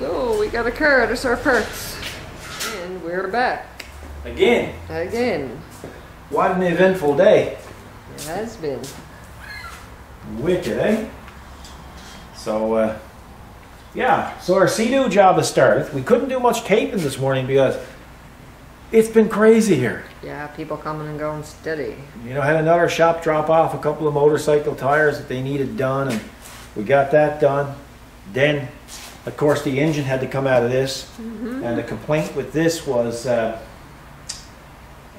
So we got a car, that's our parts. And we're back. Again. What an eventful day. It has been. Wicked, eh? So, yeah. So our Sea-Doo job has started. We couldn't do much taping this morning because it's been crazy here. Yeah, people coming and going steady. You know, had another shop drop off a couple of motorcycle tires that they needed done, and we got that done. Then, of course, the engine had to come out of this, and the complaint with this was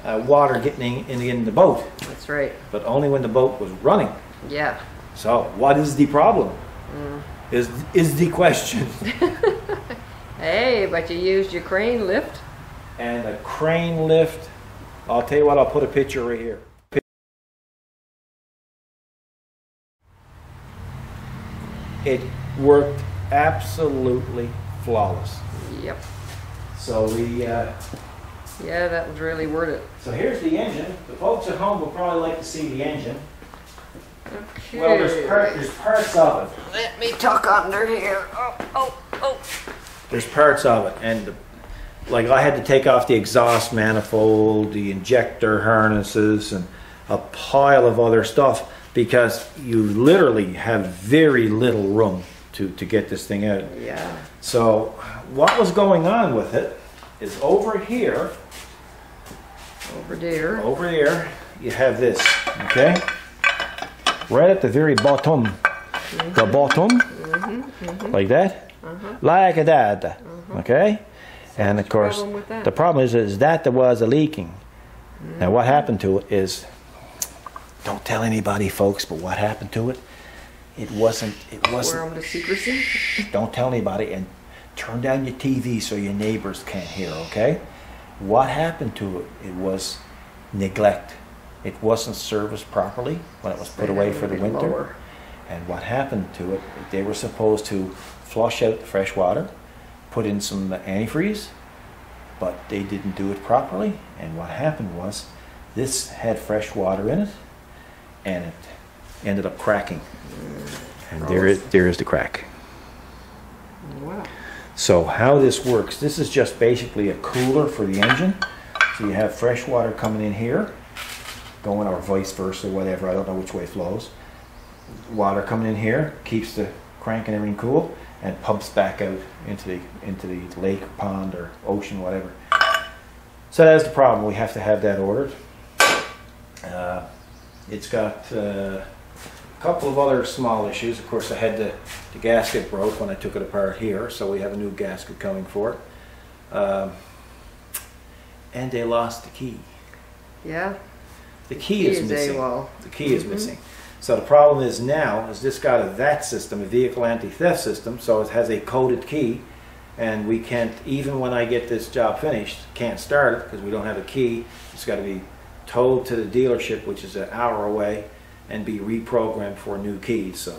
water getting in the boat. That's right. But only when the boat was running. Yeah. So, what is the problem? Is the question. Hey, but you used your crane lift. And a crane lift. I'll tell you what, I'll put a picture right here. It worked absolutely flawless. Yep. So we... yeah, that was really worth it. So here's the engine. The folks at home will probably like to see the engine. Okay. Well, there's parts of it. Let me tuck under here. Oh. There's parts of it, and like I had to take off the exhaust manifold, the injector harnesses, and a pile of other stuff because you literally have very little room to get this thing out. Yeah. So what was going on with it is over here, Over there, you have this, okay? Right at the very bottom, the bottom, like that, like that, okay? And of course, the problem is that there was a leaking. Now what happened to it is, don't tell anybody folks, but what happened to it, it wasn't. We're on the secrecy. Don't tell anybody, and turn down your TV so your neighbors can't hear, okay? What happened to it, it was neglect. It wasn't serviced properly when it was put away for the winter. Lower. And what happened to it, they were supposed to flush out the fresh water, put in some antifreeze, but they didn't do it properly. And what happened was, this had fresh water in it, and it ended up cracking. And there is the crack. Wow. So how this works, this is just basically a cooler for the engine. So you have fresh water coming in here, going, or vice versa, whatever, I don't know which way it flows. Water coming in here keeps the crank and everything cool, and pumps back out into the lake, pond, or ocean, whatever. So that's the problem. We have to have that ordered. It's got a couple of other small issues. Of course, I had the gasket broke when I took it apart here, so we have a new gasket coming for it. And they lost the key. Yeah. The key is missing. AWOL. The key is missing. So the problem is now, is this got a VAT system, a vehicle anti-theft system, so it has a coded key, and we can't, even when I get this job finished, can't start it because we don't have a key. It's got to be towed to the dealership, which is an hour away, and be reprogrammed for a new key. So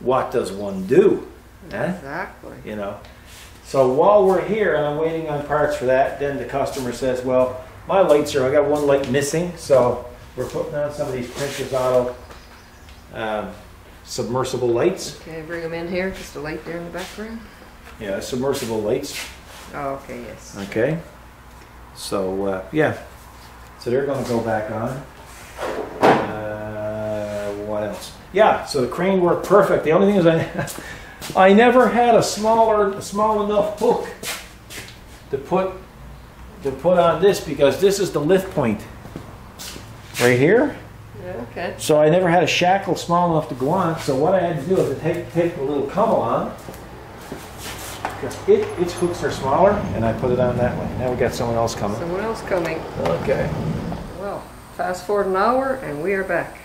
what does one do? Exactly. You know. So while we're here and I'm waiting on parts for that, then the customer says, well, my lights I got one light missing, so we're putting on some of these Princess Auto submersible lights. Okay, bring them in here, just a light there in the background. Yeah, submersible lights. Oh, okay, yes. Okay. So, yeah. So they're going to go back on. What else? Yeah, so the crane worked perfect. The only thing is I never had a small enough hook to put on this, because this is the lift point right here. Yeah, okay. So I never had a shackle small enough to go on. So what I had to do is to take the little cummel on, because its hooks are smaller, and I put it on that way. Now we got someone else coming. Someone else coming. Okay. Well, fast forward an hour and we are back.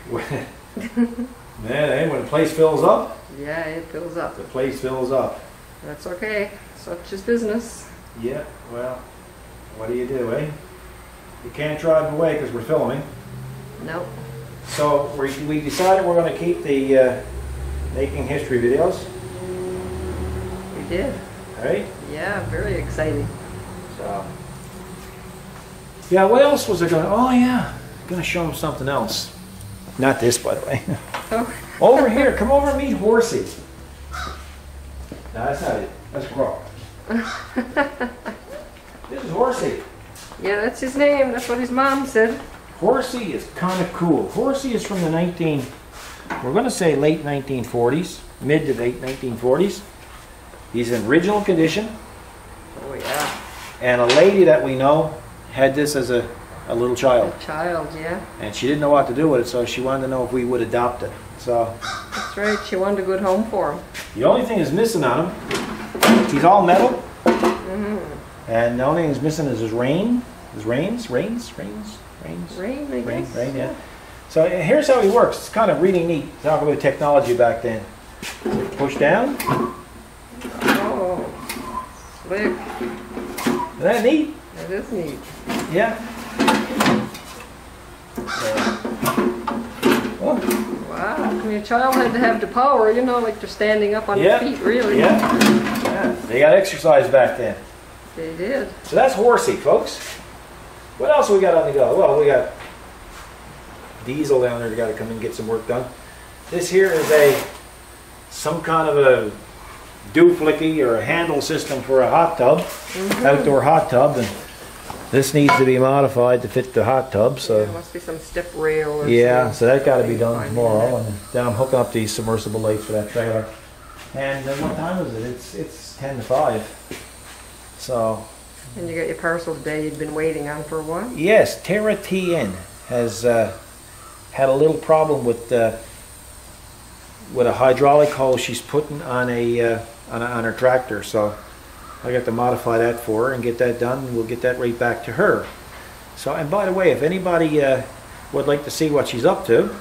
Man, when the place fills up. Yeah, it fills up. The place fills up. That's okay. Such is business. Yeah, well, what do you do, eh? You can't drive away because we're filming. Nope. So we decided we're going to keep the making history videos. We did. Right? Yeah, very exciting. So, yeah, what else was I going to... Oh, yeah. I'm going to show them something else. Not this, by the way. Oh. Over here. Come over and meet Horsey. No, that's not it. That's Croc. This is Horsey. Yeah, that's his name. That's what his mom said. Horsey is kind of cool. Horsey is from the we're going to say late 1940s, mid to late 1940s. He's in original condition. Oh, yeah. And a lady that we know had this as a little child. A child, yeah. And she didn't know what to do with it, so she wanted to know if we would adopt it. So that's right. She wanted a good home for him. The only thing is missing on him, he's all metal. And the only thing he's missing is his reins, I guess. Rain, yeah. So here's how he works. It's kind of really neat. Talk about technology back then. Push down. Oh, slick. Isn't that neat? That is neat. Yeah. Wow. I mean, a child had to have the power, you know, like they're standing up on their feet, really. Yeah. They got exercise back then. They did. So that's Horsey, folks. What else we got on the go? Well, we got Diesel down there. We got to come and get some work done. This here is some kind of a dooflicky or a handle system for a hot tub, outdoor hot tub, and this needs to be modified to fit the hot tub. So there must be some step rail or yeah, so that got to be done tomorrow, and then I'm hooking up these submersible lights for that trailer. And what time is it? It's 10 to 5. So. And you got your parcel today you'd been waiting on for a while? Yes, Terra TN has had a little problem with a hydraulic hose she's putting on on her tractor. So I got to modify that for her and get that done, and we'll get that right back to her. So, and by the way, if anybody would like to see what she's up to,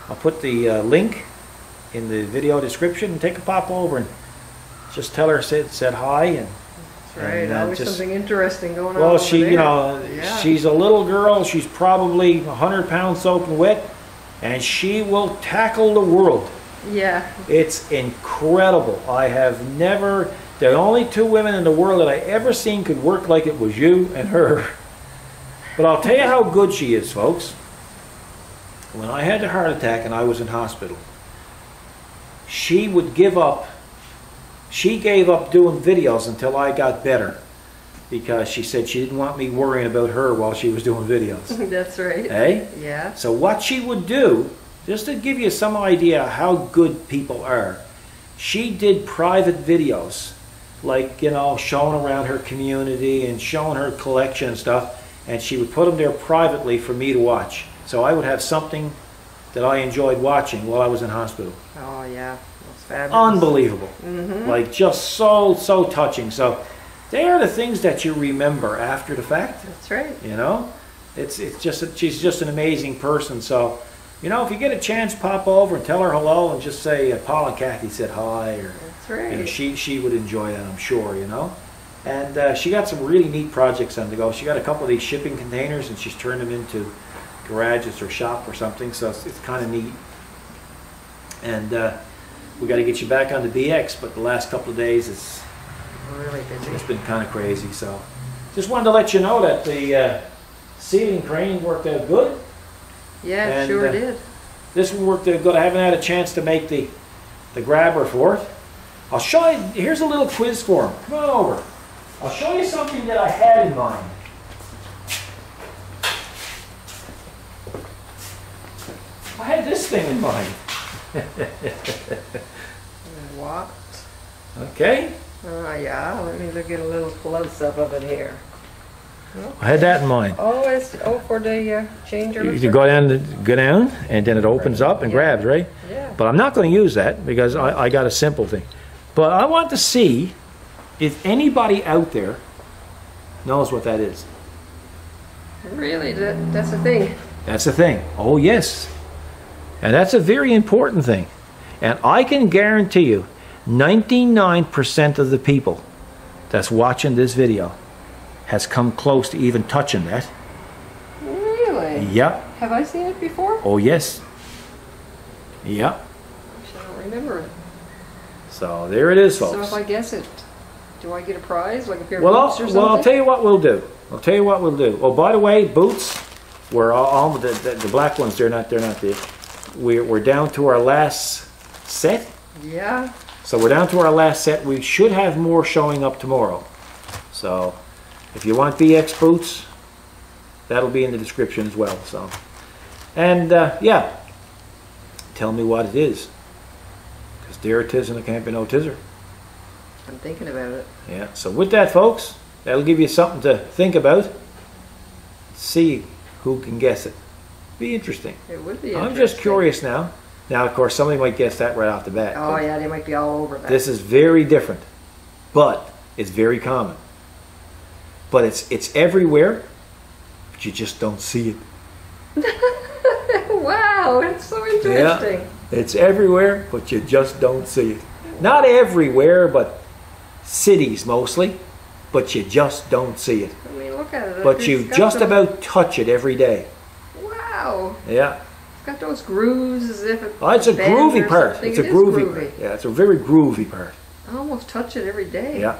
I'll put the link in the video description, and take a pop over and just tell her said hi. And that's right. Always something interesting going on. Well, over she's a little girl. She's probably 100 pounds soaking wet, and she will tackle the world. Yeah. It's incredible. I have never. The only two women in the world that I ever seen could work like it was you and her. But I'll tell you how good she is, folks. When I had the heart attack and I was in hospital, she would give up. She gave up doing videos until I got better, because she said she didn't want me worrying about her while she was doing videos. That's right. Hey? Yeah. So what she would do, just to give you some idea how good people are, she did private videos, like, you know, showing around her community and showing her collection and stuff, and she would put them there privately for me to watch. So I would have something that I enjoyed watching while I was in hospital. Oh yeah. Unbelievable. Like, just so touching. So they are the things that you remember after the fact. That's right. You know, she's just an amazing person. So, you know, if you get a chance, pop over and tell her hello and just say Paul and Kathy said hi. Or, that's right. You know, she would enjoy that, I'm sure. You know, and she got some really neat projects on the go. She got a couple of these shipping containers, and she's turned them into garages or shop or something. So it's kind of neat. And we got to get you back on the BX, but the last couple of days it's really busy. It's been kind of crazy. So just wanted to let you know that the sealing crane worked out good. Yeah, it sure did. This one worked out good. I haven't had a chance to make the grabber for it. I'll show you. Here's a little quiz for him. Come on over. I'll show you something that I had in mind. I had this thing in mind. What? Okay. Yeah, let me look at a little close-up of it here. Okay. I had that in mind. Oh, it's for the changer. You go down, and then it opens up and grabs, right? Yeah. But I'm not going to use that because I got a simple thing. But I want to see if anybody out there knows what that is. Really? That's a thing? That's a thing. Oh, yes. And that's a very important thing. And I can guarantee you, 99% of the people that's watching this video has come close to even touching that. Really? Yep. Have I seen it before? Oh, yes. Yep. I don't remember it. So there it is, folks. So if I guess it, do I get a prize, like a pair of boots or something? Well, I'll tell you what we'll do. Oh, by the way, boots were all the black ones. They're not there. We're down to our last set. Yeah. So we're down to our last set. We should have more showing up tomorrow. So if you want BX boots, that'll be in the description as well. So, and yeah, tell me what it is, because there it is and there can't be no tizzer. I'm thinking about it. Yeah, so with that, folks, that'll give you something to think about. See who can guess it. Be interesting. It would be I'm just curious now. Now, of course, somebody might guess that right off the bat. Oh, yeah, they might be all over that. This is very different, but it's very common. But it's everywhere, but you just don't see it. Wow, it's so interesting. Yeah, it's everywhere, but you just don't see it. Not everywhere, but cities mostly, but you just don't see it. I mean, look at it. But you just about touch it every day. Wow. Yeah. It's got those grooves as if it it's a groovy part. It's a groovy part. Yeah, it's a very groovy part. I almost touch it every day. Yeah.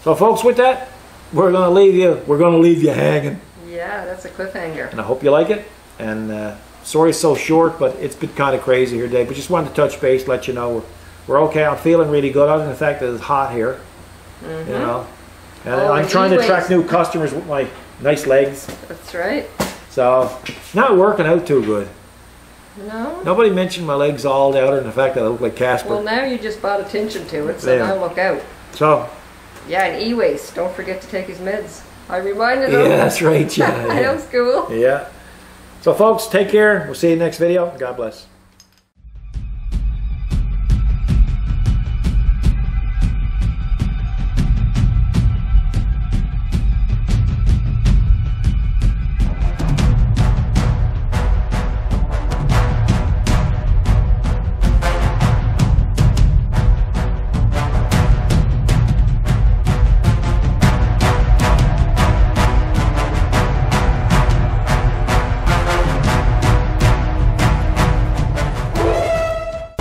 So, folks, with that, we're going to leave you. We're going to leave you hanging. Yeah, that's a cliffhanger. And I hope you like it. And sorry it's so short, but it's been kind of crazy here today. But just wanted to touch base, let you know we're okay. I'm feeling really good, other than the fact that it's hot here. You know, and I'm trying to attract new customers with my nice legs. That's right. So, not working out too good. No? Nobody mentioned my legs all other than the fact that I look like Casper. Well, now you just brought attention to it, so now look out. So. Yeah, and E-Waste. Don't forget to take his meds. I reminded him. Yeah, that's right. Yeah. That was cool. Yeah. So, folks, take care. We'll see you in the next video. God bless.